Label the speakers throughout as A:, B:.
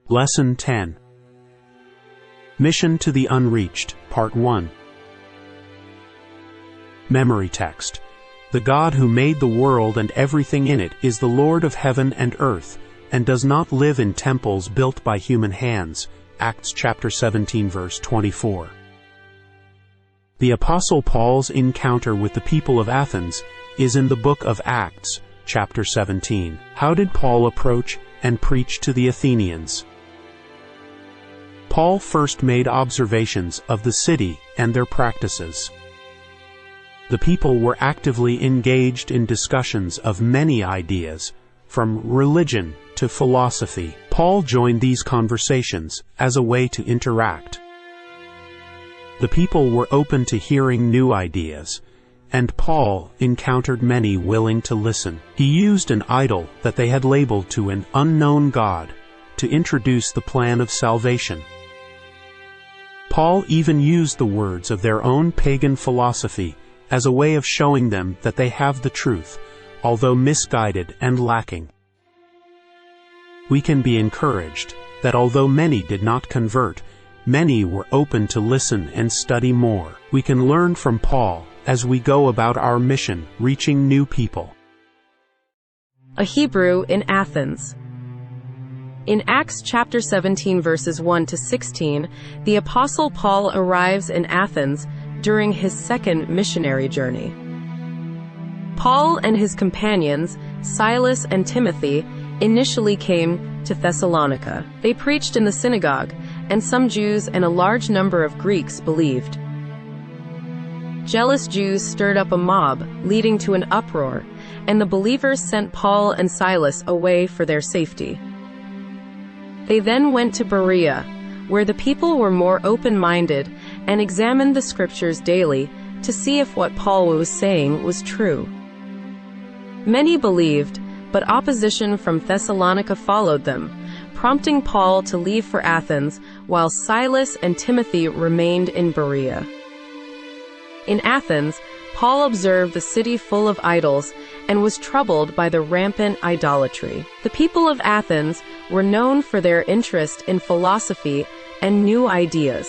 A: Lesson 10. Mission to the Unreached, Part 1. Memory text. The God who made the world and everything in it is the Lord of heaven and earth, and does not live in temples built by human hands. Acts chapter 17 verse 24. The Apostle Paul's encounter with the people of Athens is in the book of Acts, chapter 17. How did Paul approach and preach to the Athenians? Paul first made observations of the city and their practices. The people were actively engaged in discussions of many ideas, from religion to philosophy. Paul joined these conversations as a way to interact. The people were open to hearing new ideas, and Paul encountered many willing to listen. He used an idol that they had labeled to an unknown God to introduce the plan of salvation. Paul even used the words of their own pagan philosophy as a way of showing them that they have the truth, although misguided and lacking. We can be encouraged that although many did not convert, many were open to listen and study more. We can learn from Paul as we go about our mission, reaching new people.
B: A Hebrew in Athens. In Acts chapter 17 verses 1 to 16, the Apostle Paul arrives in Athens during his second missionary journey. Paul and his companions, Silas and Timothy, initially came to Thessalonica. They preached in the synagogue, and some Jews and a large number of Greeks believed. Jealous Jews stirred up a mob, leading to an uproar, and the believers sent Paul and Silas away for their safety. They then went to Berea, where the people were more open-minded and examined the scriptures daily to see if what Paul was saying was true. Many believed, but opposition from Thessalonica followed them, prompting Paul to leave for Athens, while Silas and Timothy remained in Berea. In Athens, Paul observed the city full of idols and was troubled by the rampant idolatry. The people of Athens were known for their interest in philosophy and new ideas.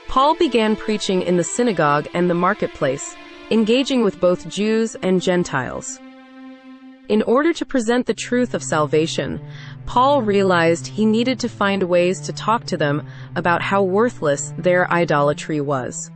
B: Paul began preaching in the synagogue and the marketplace, engaging with both Jews and Gentiles. In order to present the truth of salvation, Paul realized he needed to find ways to talk to them about how worthless their idolatry was.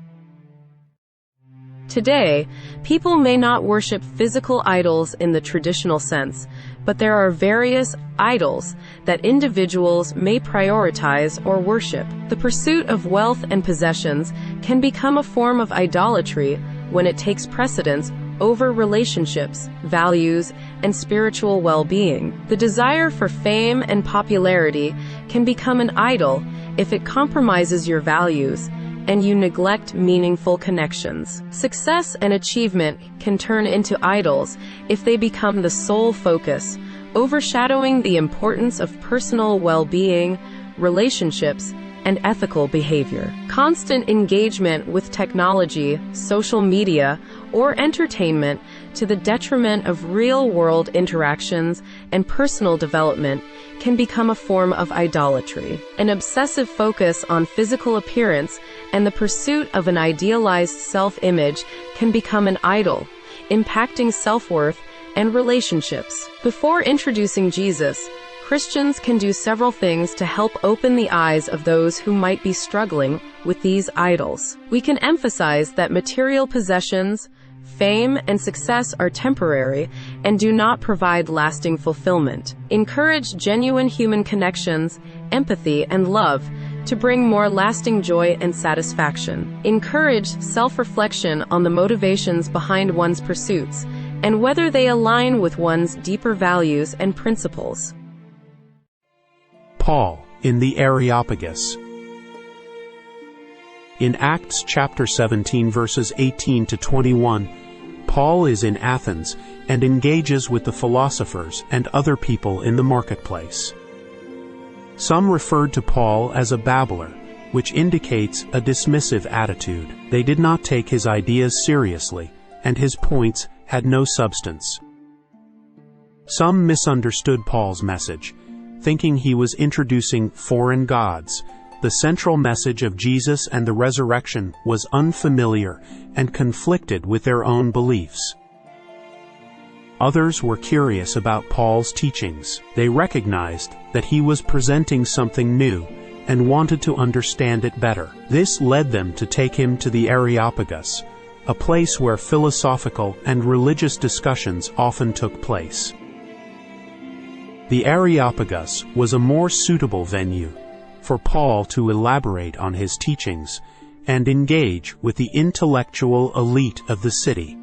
B: Today, people may not worship physical idols in the traditional sense, but there are various idols that individuals may prioritize or worship. The pursuit of wealth and possessions can become a form of idolatry when it takes precedence over relationships, values, and spiritual well-being. The desire for fame and popularity can become an idol if it compromises your values and you neglect meaningful connections. Success and achievement can turn into idols if they become the sole focus, overshadowing the importance of personal well-being, relationships, and ethical behavior. Constant engagement with technology, social media, or entertainment to the detriment of real-world interactions and personal development can become a form of idolatry. An obsessive focus on physical appearance and the pursuit of an idealized self-image can become an idol, impacting self-worth and relationships. Before introducing Jesus, Christians can do several things to help open the eyes of those who might be struggling with these idols. We can emphasize that material possessions, fame, and success are temporary and do not provide lasting fulfillment. Encourage genuine human connections, empathy, and love to bring more lasting joy and satisfaction. Encourage self-reflection on the motivations behind one's pursuits and whether they align with one's deeper values and principles.
A: Paul in the Areopagus. In Acts chapter 17 verses 18 to 21, Paul is in Athens and engages with the philosophers and other people in the marketplace. Some referred to Paul as a babbler, which indicates a dismissive attitude. They did not take his ideas seriously, and his points had no substance. Some misunderstood Paul's message, thinking he was introducing foreign gods. The central message of Jesus and the resurrection was unfamiliar and conflicted with their own beliefs. Others were curious about Paul's teachings. They recognized that he was presenting something new and wanted to understand it better. This led them to take him to the Areopagus, a place where philosophical and religious discussions often took place. The Areopagus was a more suitable venue for Paul to elaborate on his teachings and engage with the intellectual elite of the city.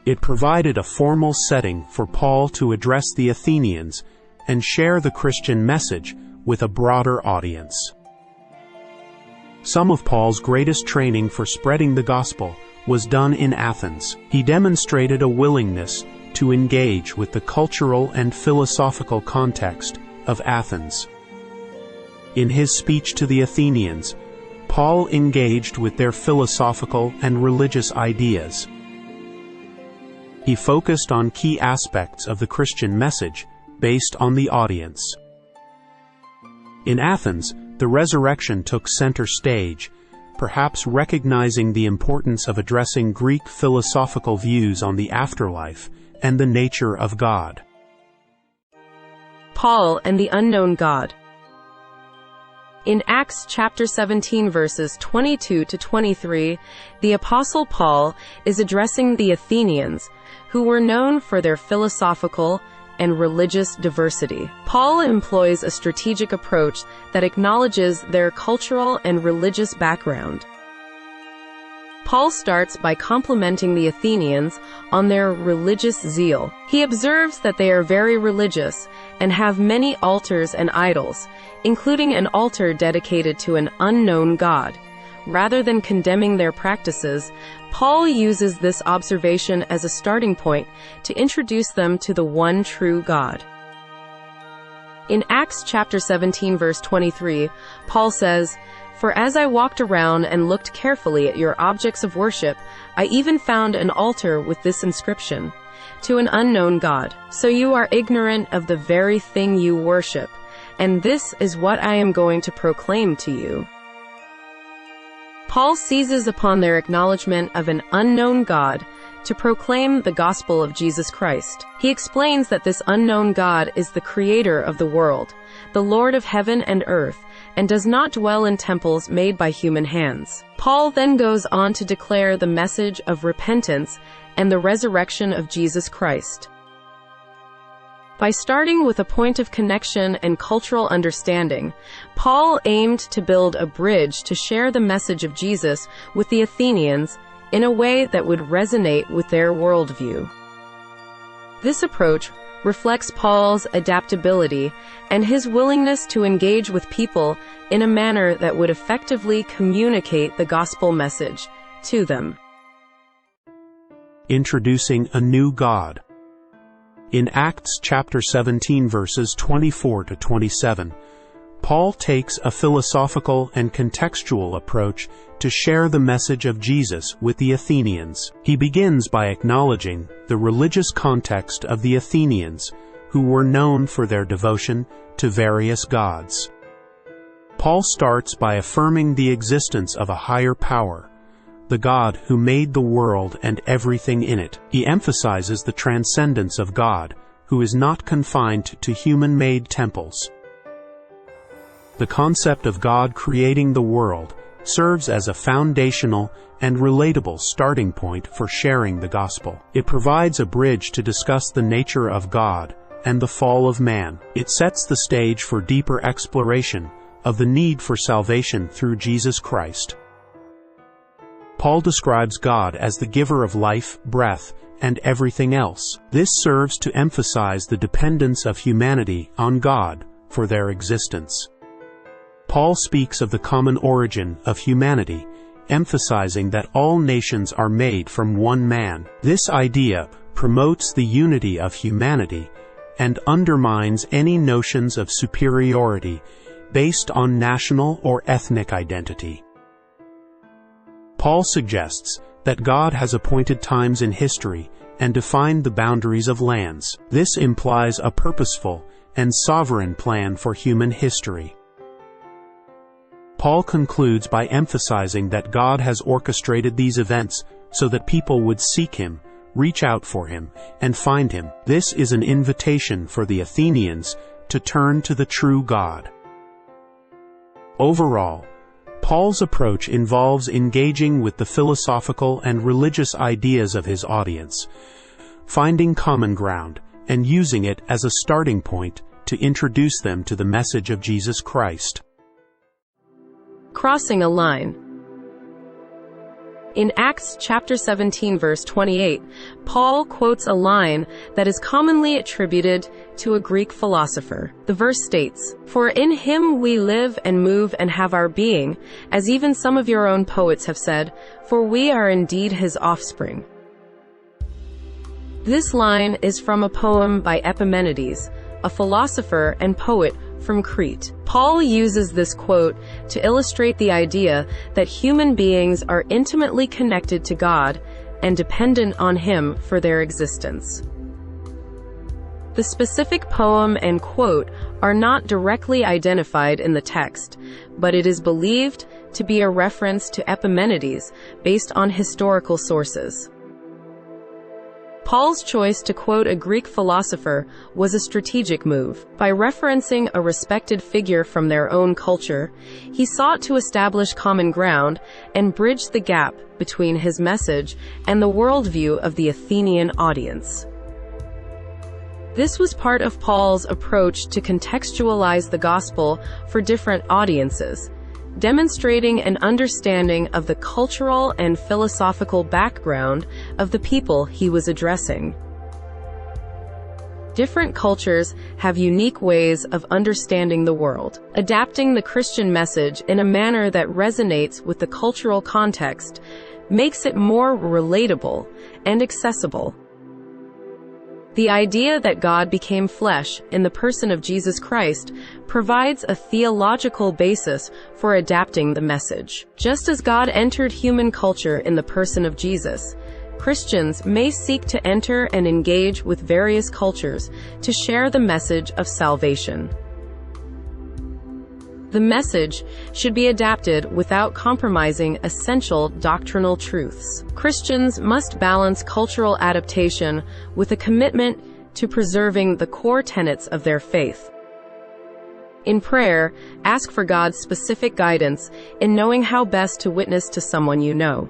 A: It provided a formal setting for Paul to address the Athenians and share the Christian message with a broader audience. Some of Paul's greatest training for spreading the gospel was done in Athens. He demonstrated a willingness to engage with the cultural and philosophical context of Athens. In his speech to the Athenians, Paul engaged with their philosophical and religious ideas. He focused on key aspects of the Christian message based on the audience. In Athens, the resurrection took center stage, perhaps recognizing the importance of addressing Greek philosophical views on the afterlife and the nature of God.
B: Paul and the unknown God. In Acts chapter 17 verses 22 to 23, the Apostle Paul is addressing the Athenians, who were known for their philosophical and religious diversity. Paul employs a strategic approach that acknowledges their cultural and religious background. Paul starts by complimenting the Athenians on their religious zeal. He observes that they are very religious and have many altars and idols, including an altar dedicated to an unknown God. Rather than condemning their practices, Paul uses this observation as a starting point to introduce them to the one true God. In Acts chapter 17 verse 23, Paul says, "For as I walked around and looked carefully at your objects of worship, I even found an altar with this inscription, 'To an unknown God.' So you are ignorant of the very thing you worship, and this is what I am going to proclaim to you." Paul seizes upon their acknowledgement of an unknown God to proclaim the gospel of Jesus Christ. He explains that this unknown God is the creator of the world, the Lord of heaven and earth, and does not dwell in temples made by human hands. Paul then goes on to declare the message of repentance and the resurrection of Jesus Christ. By starting with a point of connection and cultural understanding, Paul aimed to build a bridge to share the message of Jesus with the Athenians in a way that would resonate with their worldview. This approach reflects Paul's adaptability and his willingness to engage with people in a manner that would effectively communicate the gospel message to them.
A: Introducing a new God. In Acts chapter 17 verses 24 to 27, Paul takes a philosophical and contextual approach to share the message of Jesus with the Athenians. He begins by acknowledging the religious context of the Athenians, who were known for their devotion to various gods. Paul starts by affirming the existence of a higher power, the God who made the world and everything in it. He emphasizes the transcendence of God, who is not confined to human-made temples. The concept of God creating the world serves as a foundational and relatable starting point for sharing the gospel. It provides a bridge to discuss the nature of God and the fall of man. It sets the stage for deeper exploration of the need for salvation through Jesus Christ. Paul describes God as the giver of life, breath, and everything else. This serves to emphasize the dependence of humanity on God for their existence. Paul speaks of the common origin of humanity, emphasizing that all nations are made from one man. This idea promotes the unity of humanity and undermines any notions of superiority based on national or ethnic identity. Paul suggests that God has appointed times in history and defined the boundaries of lands. This implies a purposeful and sovereign plan for human history. Paul concludes by emphasizing that God has orchestrated these events so that people would seek Him, reach out for Him, and find Him. This is an invitation for the Athenians to turn to the true God. Overall, Paul's approach involves engaging with the philosophical and religious ideas of his audience, finding common ground, and using it as a starting point to introduce them to the message of Jesus Christ.
B: Crossing a line. In Acts chapter 17 verse 28, Paul quotes a line that is commonly attributed to a Greek philosopher. The verse states, "For in him we live and move and have our being, as even some of your own poets have said, for we are indeed his offspring." This line is from a poem by Epimenides, a philosopher and poet from Crete. Paul uses this quote to illustrate the idea that human beings are intimately connected to God and dependent on Him for their existence. The specific poem and quote are not directly identified in the text, but it is believed to be a reference to Epimenides based on historical sources. Paul's choice to quote a Greek philosopher was a strategic move. By referencing a respected figure from their own culture, he sought to establish common ground and bridge the gap between his message and the worldview of the Athenian audience. This was part of Paul's approach to contextualize the gospel for different audiences, demonstrating an understanding of the cultural and philosophical background of the people he was addressing. Different cultures have unique ways of understanding the world. Adapting the Christian message in a manner that resonates with the cultural context makes it more relatable and accessible. The idea that God became flesh in the person of Jesus Christ provides a theological basis for adapting the message. Just as God entered human culture in the person of Jesus, Christians may seek to enter and engage with various cultures to share the message of salvation. The message should be adapted without compromising essential doctrinal truths. Christians must balance cultural adaptation with a commitment to preserving the core tenets of their faith. In prayer, ask for God's specific guidance in knowing how best to witness to someone you know.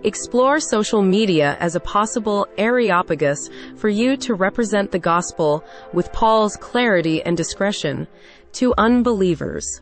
B: Explore social media as a possible Areopagus for you to represent the gospel with Paul's clarity and discretion to unbelievers.